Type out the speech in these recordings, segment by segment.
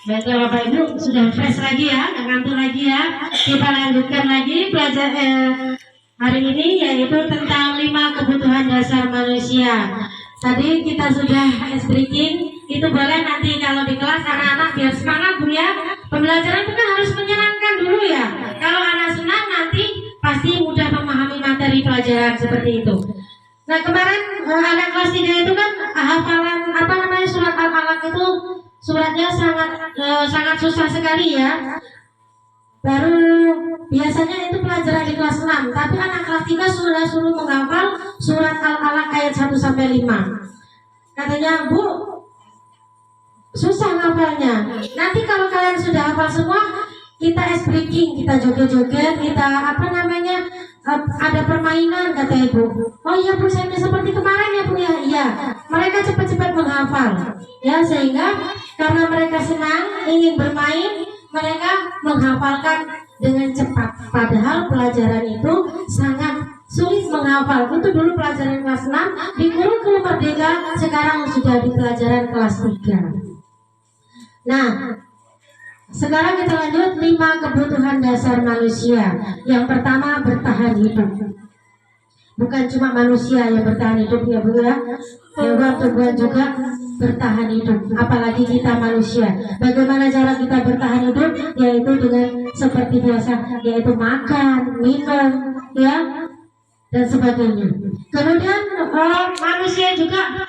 Baiklah Bapak Ibu, sudah fresh lagi ya, nggak ngantuk lagi ya. Kita lanjutkan lagi pelajaran hari ini, yaitu tentang 5 kebutuhan dasar manusia. Tadi kita sudah breaking, itu boleh nanti kalau di kelas anak-anak biar semangat Bu ya. Pembelajaran itu kan harus menyenangkan dulu ya. Kalau anak senang nanti pasti mudah memahami materi pelajaran seperti itu. Nah kemarin anak kelas 3 itu kan hafalan surat Al-Alaq itu suratnya sangat susah sekali ya. Baru biasanya itu pelajaran di kelas 6, tapi anak kelas 3 sudah suruh menghafal surat Al-Alaq ayat 1 sampai 5. Katanya, "Bu, susah ngafalnya. Nanti kalau kalian sudah hafal semua, kita ice breaking, kita joget-joget, kita ada permainan," kata Ibu. "Oh iya Bu, saya seperti kemarin ya Bu ya." Iya, mereka cepat-cepat menghafal ya, sehingga karena mereka senang ingin bermain, mereka menghafalkan dengan cepat. Padahal pelajaran itu sangat sulit menghafal. Itu dulu pelajaran kelas 6 di kurikulum Merdeka, sekarang sudah di pelajaran kelas 3. Nah, sekarang kita lanjut 5 kebutuhan dasar manusia. Yang pertama, bertahan hidup. Bukan cuma manusia yang bertahan hidup ya Bu ya, hewan-tumbuhan juga bertahan hidup, apalagi kita manusia. Bagaimana cara kita bertahan hidup? Yaitu dengan seperti biasa, yaitu makan, minum ya, dan sebagainya. Kemudian manusia juga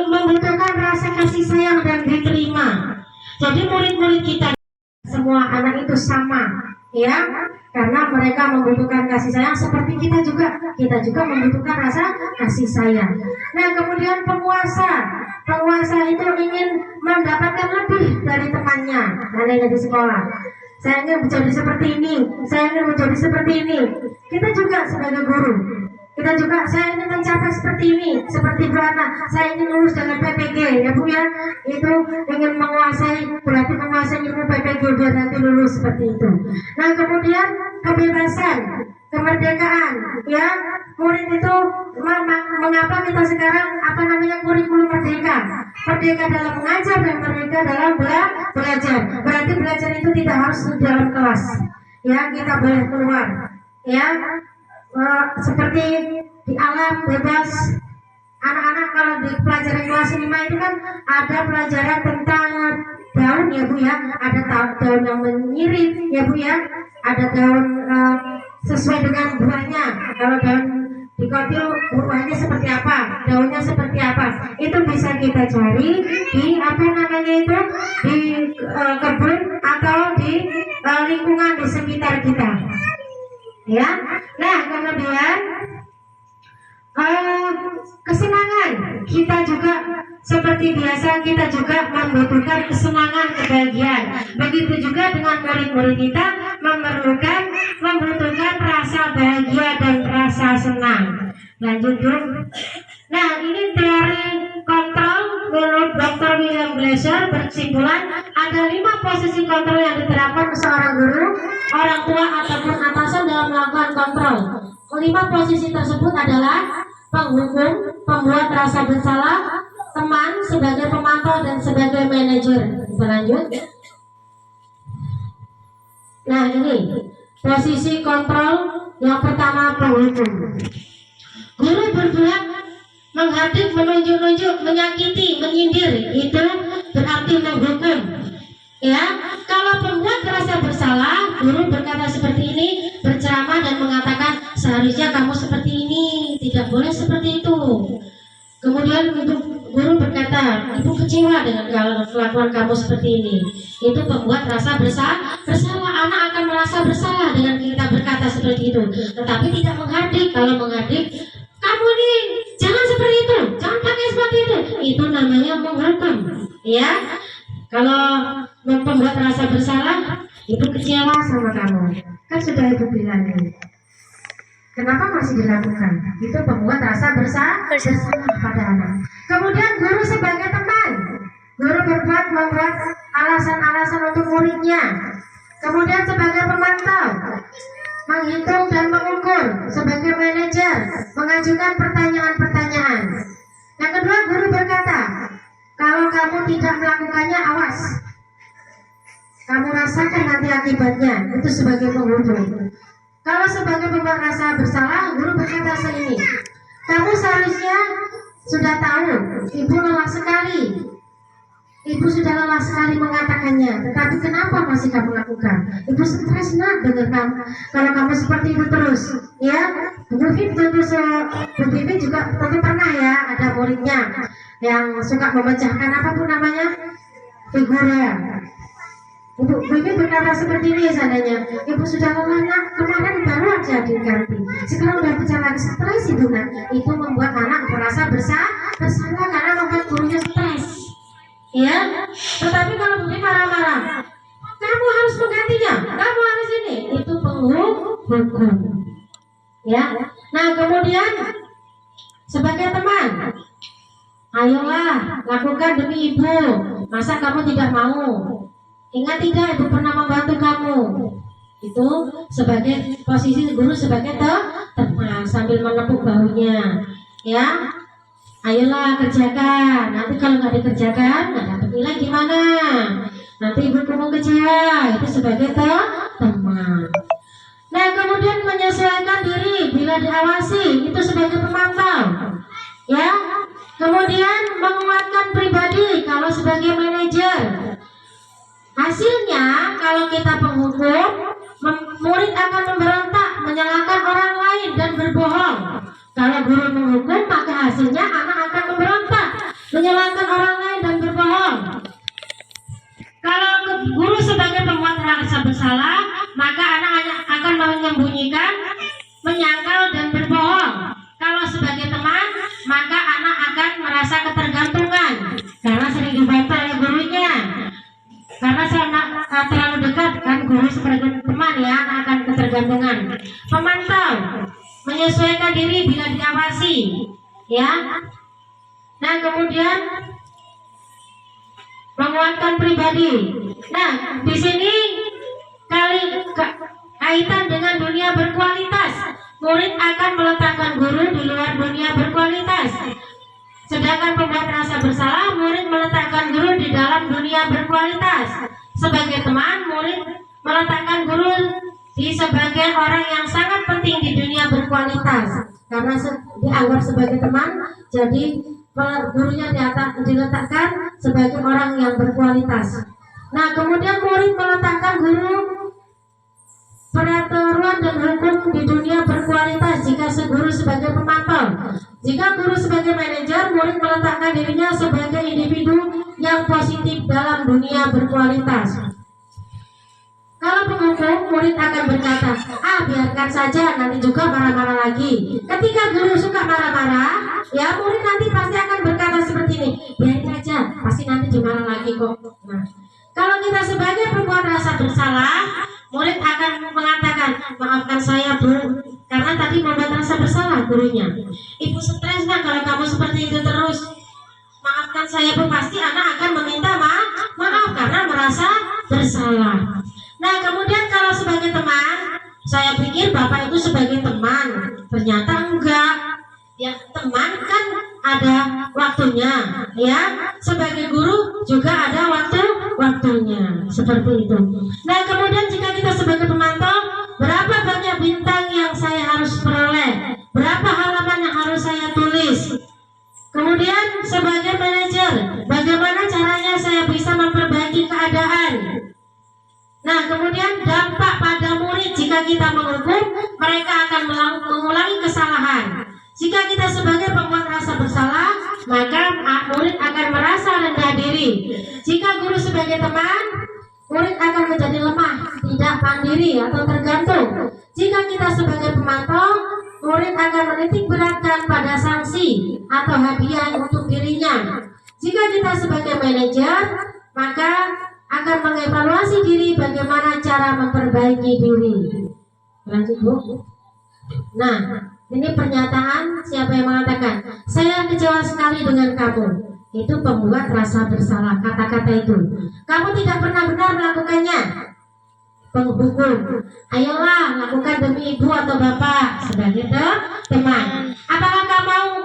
membutuhkan rasa kasih sayang dan diterima. Jadi murid-murid kita semua anak itu sama ya, karena mereka membutuhkan kasih sayang seperti kita juga membutuhkan rasa kasih sayang. Nah kemudian penguasa itu ingin mendapatkan lebih dari temannya. Ada di sekolah, saya ingin menjadi seperti ini, saya ingin menjadi seperti ini. Kita juga sebagai guru, kita juga, saya ingin mencapai seperti ini, seperti Bu Ana, saya ingin lulus dengan PPG ya Bu ya. Itu ingin menguasai, berarti menguasai ilmu PPG biar nanti lulus seperti itu. Nah kemudian kebebasan, kemerdekaan ya. Murid itu mengapa kita sekarang kurikulum merdeka? Merdeka dalam mengajar dan merdeka dalam belajar. Berarti belajar itu tidak harus di dalam kelas ya, kita boleh keluar ya. Seperti di alam bebas. Anak-anak kalau di pelajaran kelas 5 itu kan ada pelajaran tentang daun ya Bu ya. Ada daun yang menyirip ya Bu ya. Ada daun sesuai dengan buahnya. Kalau daun dikotil buahnya seperti apa, daunnya seperti apa, itu bisa kita cari di di kebun atau di lingkungan di sekitar kita ya. Nah kemudian kesenangan, kita juga seperti biasa, kita juga membutuhkan kesenangan, kebahagiaan. Begitu juga dengan murid-murid kita membutuhkan rasa bahagia dan rasa senang. Lanjut Bu. Nah ini teori kontrol menurut Dr. William Glasser berkesimpulan ada 5 posisi kontrol yang diterapkan seorang guru, orang tua ataupun atasan dalam melakukan kontrol. 5 posisi tersebut adalah penghukum, pembuat rasa bersalah, teman sebagai pemantau, dan sebagai manajer. Kita lanjut. Nah ini posisi kontrol yang pertama, penghukum. Guru berbuat menghadik, menunjuk-nunjuk, menyakiti, menyindir, itu berarti menghukum ya. Kalau pembuat rasa bersalah, guru berkata seperti ini, berceramah dan mengatakan seharusnya kamu seperti ini, tidak boleh seperti itu. Kemudian guru berkata, ibu kecewa dengan kelakuan kamu seperti ini, itu pembuat rasa bersalah. Anak akan merasa bersalah dengan kita berkata seperti itu, tetapi tidak menghadik. Kalau menghadik, kamu ini jangan seperti itu, jangan pakai seperti itu namanya menghukum ya. Kalau membuat rasa bersalah, ibu kecewa sama kamu, kan sudah ibu bilang ini, kenapa masih dilakukan? Itu pembuat rasa bersalah pada anak. Kemudian guru sebagai teman, guru membuat alasan-alasan untuk muridnya. Kemudian sebagai pemantau, menghitung dan mengukur. Sebagai manajer, mengajukan pertanyaan-pertanyaan. Yang kedua, guru berkata, kalau kamu tidak melakukannya, awas. merasakan nanti akibatnya itu sebagai penghukum. Kalau sebagai pembuat rasa bersalah, guru berkata seperti ini, kamu seharusnya sudah tahu, ibu lelah sekali. Ibu sudah lelah sekali mengatakannya, tetapi kenapa masih kamu lakukan? Ibu stres nak dengan kamu. Kalau kamu seperti itu terus, ya. Mungkin tentu Bu Bibi juga tentu pernah ya ada muridnya yang suka memecahkan apapun namanya figura. Ibu Bibi berkata seperti ini seandainya, ibu sudah lelah nak, kemarin baru aja diganti, sekarang udah pecah lagi, stres ibu nak. Itu membuat anak merasa bersalah karena membuat gurunya stres. Ya, tetapi kalau Budi marah-marah, kamu harus menggantinya, kamu harus ini, itu penghukum. Ya, nah kemudian sebagai teman, ayolah lakukan demi ibu. Masa kamu tidak mau? Ingat tidak, ibu pernah membantu kamu. Itu sebagai posisi guru sebagai teman sambil menepuk bahunya. Ya. Ayolah kerjakan. Nanti kalau nggak dikerjakan, nggak dapat nilai gimana? Nanti ibu kamu kecewa. Itu sebagai teman. Nah kemudian menyesuaikan diri bila diawasi, itu sebagai pemantau. Ya. Kemudian menguatkan pribadi kalau sebagai manajer. Hasilnya kalau kita penghukum, murid akan memberontak, menyalahkan orang lain dan berbohong. Kalau guru menghukum, maka hasilnya anak akan memberontak, menyalahkan orang lain dan berbohong. Kalau guru sebagai pembuat rasa bersalah, maka anak akan menyembunyikan, menyangkal dan berbohong. Kalau sebagai teman, maka anak akan merasa ketergantungan karena sering dibantah oleh gurunya. Karena saya terlalu dekat kan guru sebagai teman ya, anak akan ketergantungan. Pemantau, menyesuaikan diri bila diawasi, ya. Nah kemudian menguatkan pribadi. Nah di sini kaitan dengan dunia berkualitas. Murid akan meletakkan guru di luar dunia berkualitas. Sedangkan pembuat rasa bersalah, murid meletakkan guru di dalam dunia berkualitas. Sebagai teman, murid meletakkan guru sebagai orang yang sangat penting di dunia berkualitas karena dianggap sebagai teman, jadi gurunya diletakkan sebagai orang yang berkualitas. Nah kemudian murid meletakkan guru peraturan dan hukum di dunia berkualitas jika guru sebagai pemantau. Jika guru sebagai manajer, murid meletakkan dirinya sebagai individu yang positif dalam dunia berkualitas. Kalau penghukum, murid akan berkata, biarkan saja, nanti juga marah-marah lagi. Ketika guru suka marah-marah, ya murid nanti pasti akan berkata seperti ini, biarin aja, pasti nanti dimarah lagi kok. Nah, kalau kita sebagai pembuat rasa bersalah, murid akan mengatakan, maafkan saya bu, karena tadi membuat rasa bersalah gurunya. Ibu stres nah kalau kamu seperti itu terus. Maafkan saya bu, pasti anak akan meminta maaf karena merasa bersalah. Nah kemudian kalau sebagai teman, saya pikir bapak itu sebagai teman, ternyata enggak. Ya teman kan ada waktunya, ya. Sebagai guru juga ada waktunya, seperti itu. Nah kemudian jika kita sebagai pemantau, berapa banyak bintang yang saya harus peroleh, berapa halaman yang harus saya tulis. Kemudian sebagai manajer, bagaimana caranya saya bisa memperbaiki keadaan. Nah kemudian dampak pada murid jika kita menghukum, mereka akan mengulangi kesalahan. Jika kita sebagai pembuat rasa bersalah, maka murid akan merasa rendah diri. Jika guru sebagai teman, murid akan menjadi lemah, tidak mandiri atau tergantung. Jika kita sebagai pemantau, murid akan menitik beratkan pada sanksi atau hadiah untuk dirinya. Jika kita sebagai manajer, maka akan mengevaluasi diri bagaimana cara memperbaiki diri. Lanjut bu. Nah, ini pernyataan siapa yang mengatakan, saya kecewa sekali dengan kamu. Itu pembuat rasa bersalah, kata-kata itu. Kamu tidak pernah benar melakukannya. Penghukum, ayolah lakukan demi ibu atau bapak sebagai teman. Apakah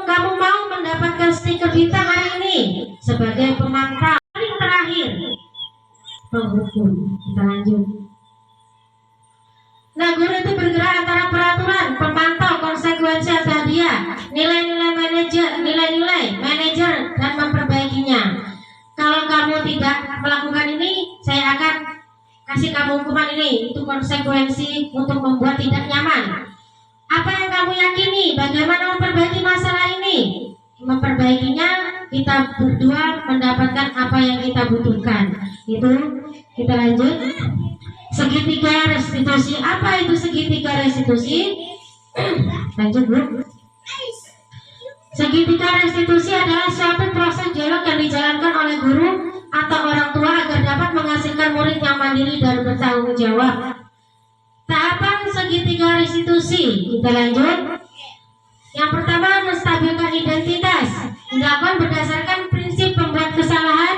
kamu mau mendapatkan stiker bintang hari ini sebagai pemantau? Paling terakhir, penghukum. Kita lanjut. Nah, guru itu bergerak antara peraturan, pemantau, konsekuensi atau hadiah, nilai-nilai manajer, dan memperbaikinya. Kalau kamu tidak melakukan ini, saya akan kasih kamu hukuman ini. Itu konsekuensi untuk membuat tidak nyaman. Apa yang kamu yakini? Bagaimana memperbaiki masalah ini? Memperbaikinya, kita berdua mendapatkan apa yang kita butuhkan. Itu kita lanjut. Segitiga restitusi. Apa itu segitiga restitusi? Lanjut, Bu. Segitiga restitusi adalah suatu proses dialog yang dijalankan oleh guru atau orang tua agar dapat menghasilkan murid yang mandiri dan bertanggung jawab. Tahapan segitiga restitusi. Kita lanjut. Yang pertama, menstabilkan identitas. Dilakukan berdasarkan prinsip pembuat kesalahan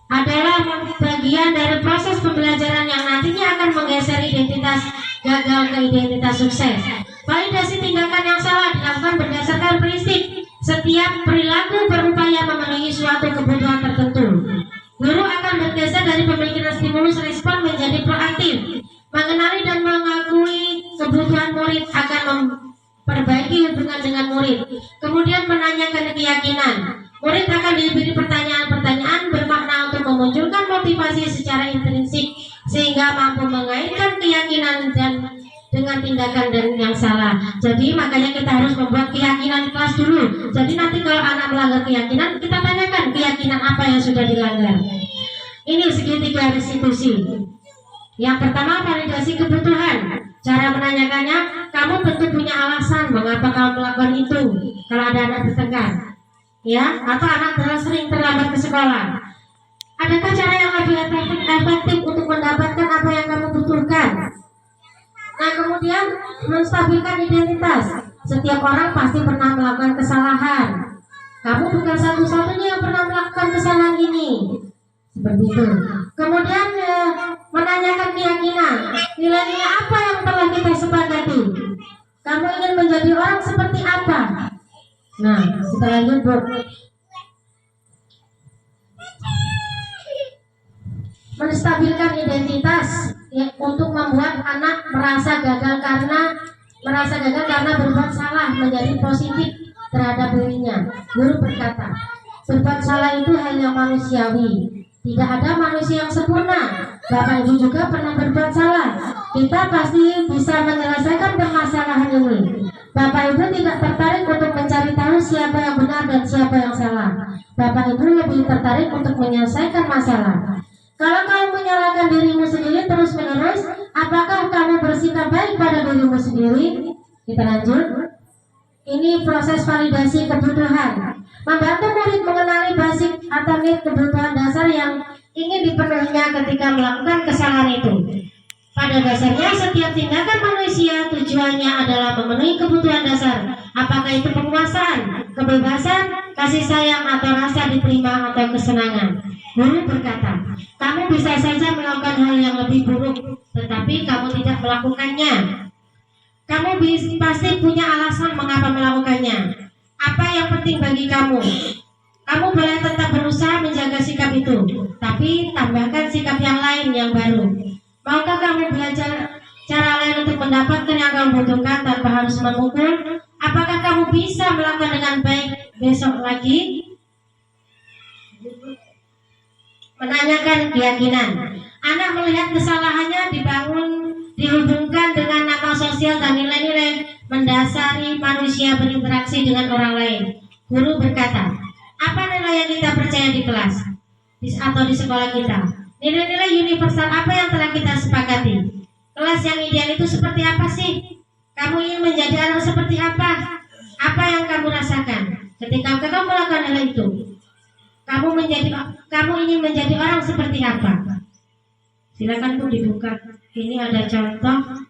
adalah bagian dari proses pembelajaran yang nantinya akan menggeser identitas gagal ke identitas sukses. Validasi tindakan yang salah dilakukan berdasarkan prinsip setiap perilaku berupaya memenuhi suatu kebutuhan tertentu. Guru akan bergeser dari pemikiran stimulus respon menjadi proaktif, mengenali dan mengakui kebutuhan murid, akan memperbaiki hubungan dengan murid, kemudian menanyakan keyakinan. Murid akan diberi pertanyaan-pertanyaan bermakna untuk memunculkan motivasi secara intrinsik sehingga mampu mengaitkan keyakinan dan dengan tindakan dan yang salah. Jadi makanya kita harus membuat keyakinan di kelas dulu. Jadi nanti kalau anak melanggar keyakinan, kita tanyakan keyakinan apa yang sudah dilanggar. Ini segitiga restitusi. Yang pertama, validasi kebutuhan. Cara menanyakannya, kamu tentu punya alasan mengapa kamu melakukan itu. Kalau ada anak bertengkar, ya, atau anak sering terlambat ke sekolah, adakah cara yang lebih efektif untuk mendapatkan apa yang kamu butuhkan? Nah, kemudian menstabilkan identitas. Setiap orang pasti pernah melakukan kesalahan. Kamu bukan satu-satunya yang pernah melakukan kesalahan ini. Seperti itu. Kemudian menanyakan keyakinan. Nilai-nilai apa yang telah kita sepakati? Kamu ingin menjadi orang seperti apa? Nah, kita lanjut, Bu. Menstabilkan identitas, ya, untuk membuat anak merasa gagal karena berbuat salah menjadi positif terhadap dirinya. Guru berkata, berbuat salah itu hal yang manusiawi. Tidak ada manusia yang sempurna. Bapak Ibu juga pernah berbuat salah. Kita pasti bisa menyelesaikan permasalahan ini. Bapak Ibu tidak tertarik untuk mencari tahu siapa yang benar dan siapa yang salah. Bapak Ibu lebih tertarik untuk menyelesaikan masalah. Kalau kamu menyalahkan dirimu sendiri terus menerus, apakah kamu bersikap baik pada dirimu sendiri? Kita lanjut. Ini proses validasi kebutuhan. Membantu murid mengenali basic atau need kebutuhan dasar yang ingin dipenuhinya ketika melakukan kesalahan itu. Pada dasarnya setiap tindakan manusia tujuannya adalah memenuhi kebutuhan dasar. Apakah itu penguasaan, kebebasan, kasih sayang, atau rasa diterima atau kesenangan. Guru berkata, kamu bisa saja melakukan hal yang lebih buruk, tetapi kamu tidak melakukannya. Kamu pasti punya alasan mengapa melakukannya. Apa yang penting bagi kamu? Kamu boleh tetap berusaha menjaga sikap itu, tapi tambahkan sikap yang lain yang baru. Maukah kamu belajar cara lain untuk mendapatkan yang kamu butuhkan tanpa harus memukul? Apakah kamu bisa melakukan dengan baik besok lagi? Menanyakan keyakinan. Anak melihat kesalahannya dihubungkan dengan nama sosial dan nilai-nilai mendasari manusia berinteraksi dengan orang lain. Guru berkata, apa nilai yang kita percaya di kelas atau di sekolah kita? Nilai-nilai universal apa yang telah kita sepakati? Kelas yang ideal itu seperti apa sih? Kamu ingin menjadi anak seperti apa? Apa yang kamu rasakan ketika kamu melakukan hal itu? Kamu ingin menjadi orang seperti apa? Silakan Bu dibuka. Ini ada contoh.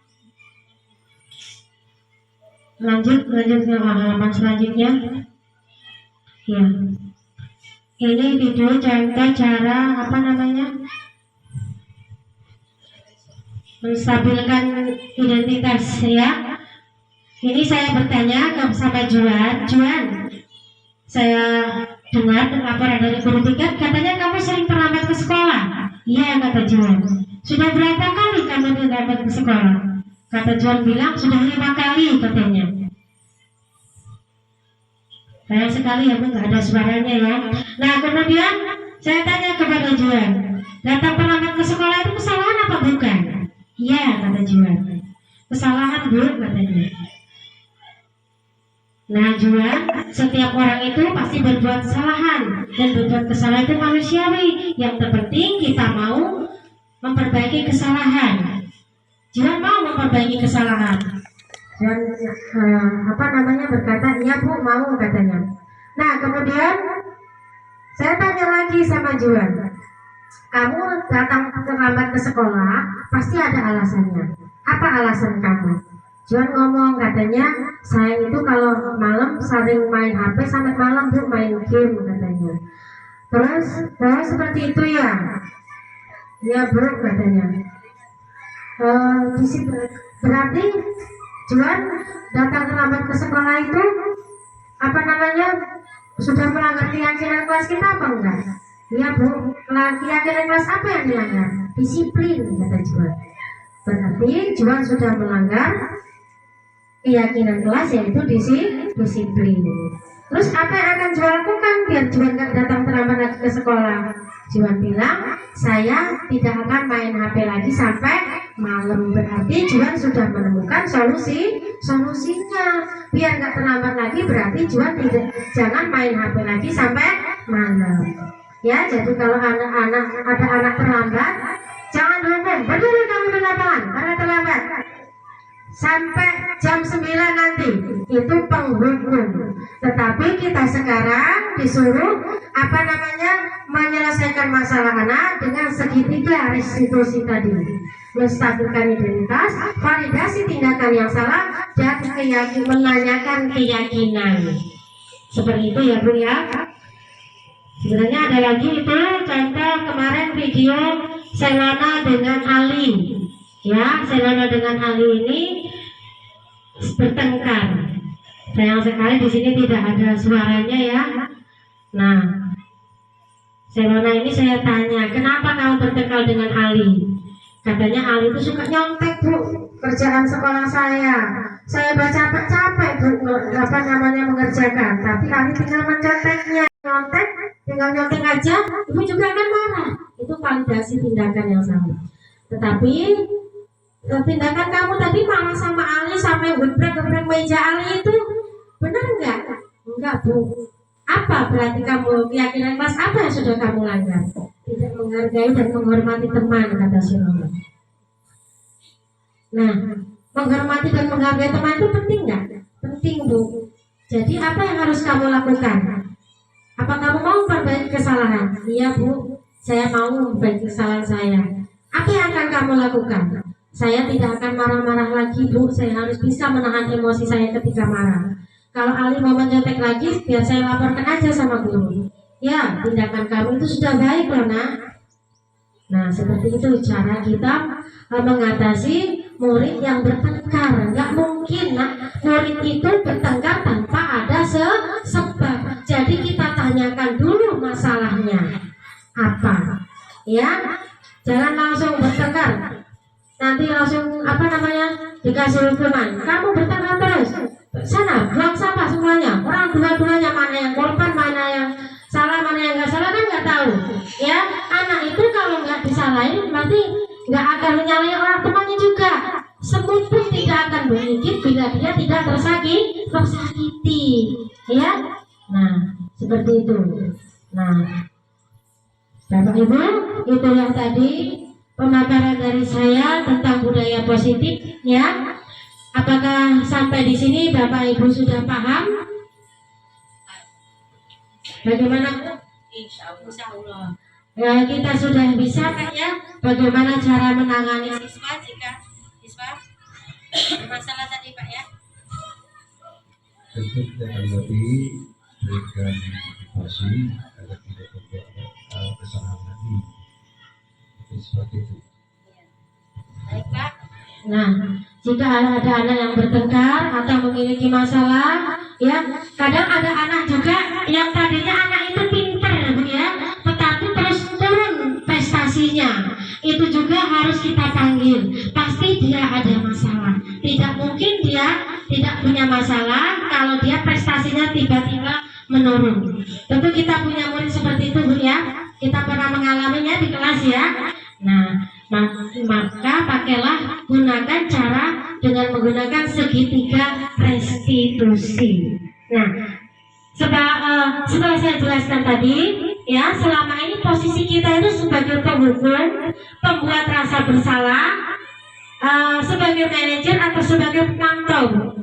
Lanjut ke halaman selanjutnya. Ya. Ini video contoh cara menstabilkan identitas, ya. Ini saya bertanya sama Juan, saya dengar laporan dari guru tingkat, katanya kamu sering terlambat ke sekolah. Iya, kata Juan. Sudah berapa kali kamu tidak dapat ke sekolah? Kata Juan bilang sudah 5 kali katanya. Sayang sekali ya Bu, nggak ada suaranya ya. Nah kemudian saya tanya kepada Juan, datang terlambat ke sekolah itu kesalahan apa bukan? Iya, kata Juan. Kesalahan Bu, katanya. Nah Juan, setiap orang itu pasti berbuat kesalahan, dan berbuat kesalahan itu manusiawi. Yang terpenting kita mau memperbaiki kesalahan. Juan mau memperbaiki kesalahan. Juan berkata, iya Bu, mau, katanya. Nah kemudian saya tanya lagi sama Juan, kamu datang terlambat ke sekolah pasti ada alasannya. Apa alasan kamu? Juan ngomong, katanya, saya itu kalau malam sering main HP sampai malam Bu, main game, katanya. Terus seperti itu ya? Ya Bu, katanya. Berarti Juan datang terlambat ke sekolah itu sudah melanggar keyakinan kelas kita apa enggak? Iya Bu, keyakinan kelas apa yang dilanggar? Disiplin, kata Juan. Berarti Juan sudah melanggar keyakinan kelas, yaitu disiplin. Terus apa yang akan Juan lakukan biar Juan gak datang terlambat lagi ke sekolah? Juan bilang, saya tidak akan main HP lagi sampai malam. Berarti Juan sudah menemukan solusinya biar gak terlambat lagi. Berarti Juan jangan main HP lagi sampai malam. Ya, jadi kalau ada anak terlambat, jangan dihukum, berdiri kamu di lapangan karena terlambat sampai jam 9 nanti, itu penghukum. Tetapi kita sekarang disuruh menyelesaikan masalah anak dengan segitiga restitusi tadi, menstabilkan identitas, validasi tindakan yang salah, dan menanyakan keyakinan. Seperti itu ya Bu ya. Sebenarnya ada lagi itu contoh kemarin video Selana dengan Ali. Ya, Selana dengan Ali ini bertengkar. Sayang sekali di sini tidak ada suaranya ya. Nah, Selana ini saya tanya, kenapa kamu bertengkar dengan Ali? Katanya Ali itu suka nyontek Bu, kerjaan sekolah saya. Saya baca capek Bu, mengerjakan, tapi Ali tinggal menconteknya. Tinggal nyontek aja, ibu juga akan marah. Itu validasi tindakan yang salah. Tetapi tindakan kamu tadi marah sama Ali sampai gebrek meja Ali itu benar enggak? Enggak Bu. Apa berarti kamu keyakinan kelas apa yang sudah kamu langgar? Tidak menghargai dan menghormati teman, kata Siloma. Nah, menghormati dan menghargai teman itu penting enggak? Penting Bu. Jadi apa yang harus kamu lakukan? Apa kamu mau memperbaiki kesalahan? Iya Bu, saya mau memperbaiki kesalahan saya. Apa yang akan kamu lakukan? Saya tidak akan marah-marah lagi Bu, saya harus bisa menahan emosi saya ketika marah. Kalau Ali mau mencontek lagi, biar saya laporkan aja sama guru. Ya, tindakan kamu itu sudah baik loh Nak. Nah, seperti itu cara kita mengatasi murid yang bertengkar. Nggak mungkin Nak, murid itu bertengkar tanpa ada sebab. Jadi kita tanyakan dulu masalahnya apa, ya. Jangan langsung bertengkar, nanti langsung dikasih hukuman. Kamu bertengkar terus, sana buang sampah semuanya. Orang dua-duanya mana yang korban, mana yang salah, mana yang nggak salah kan nggak tahu. Ya, anak itu kalau nggak disalahin berarti nggak akan menyalahi orang temannya juga. Semut pun tidak akan bergigit bila dia tidak tersakiti. Ya. Nah, seperti itu. Nah, Bapak Ibu, itu yang tadi pemaparan dari saya tentang budaya positif, ya. Apakah sampai di sini Bapak Ibu sudah paham? Bagaimana? Insya Allah. Ya, kita sudah bisa Kak ya. Bagaimana cara menangani siswa jika siswa bermasalah tadi Pak ya? Tentu kita lebih berikan motivasi agar tidak berbuat kesalahan lagi. Seperti itu. Baik Pak. Nah, jika ada anak yang bertengkar atau memiliki masalah, ya kadang ada anak juga yang tadinya anak itu pintar, Bu ya, tetapi terus turun prestasinya. punya masalah kalau dia prestasinya tiba-tiba menurun. Tentu kita punya murid seperti itu, Bu ya. Kita pernah mengalaminya di kelas ya. Nah, maka pakailah, gunakan cara dengan menggunakan segitiga restitusi. Nah, setelah saya jelaskan tadi, ya, selama ini posisi kita itu sebagai penghukum, pembuat rasa bersalah, sebagai manajer atau sebagai pemantau.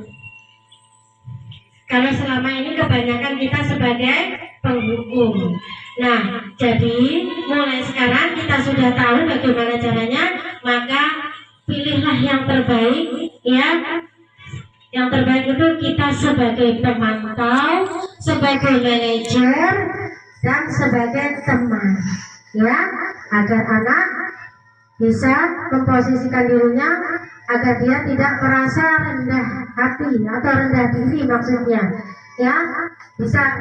Kalau selama ini kebanyakan kita sebagai penghukum. Nah, jadi mulai sekarang kita sudah tahu bagaimana caranya, maka pilihlah yang terbaik, ya. Yang terbaik itu kita sebagai pemantau, sebagai manajer, dan sebagai teman, ya, agar anak bisa memposisikan dirinya agar dia tidak merasa rendah hati atau rendah diri maksudnya, ya,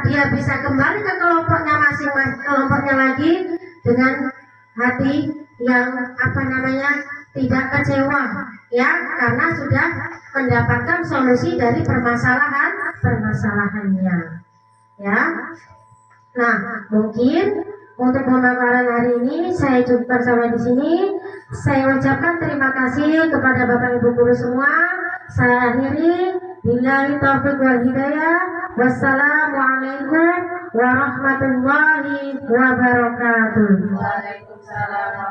dia bisa kembali ke kelompoknya masing-masing, kelompoknya lagi dengan hati yang tidak kecewa, ya, karena sudah mendapatkan solusi dari permasalahannya, ya. Nah, mungkin untuk pemaparan hari ini saya cukupkan sampai di sini. Saya ucapkan terima kasih kepada Bapak Ibu guru semua. Saya akhiri, billahi taufiq wal hidayah. Wassalamualaikum warahmatullahi wabarakatuh. Waalaikumsalam.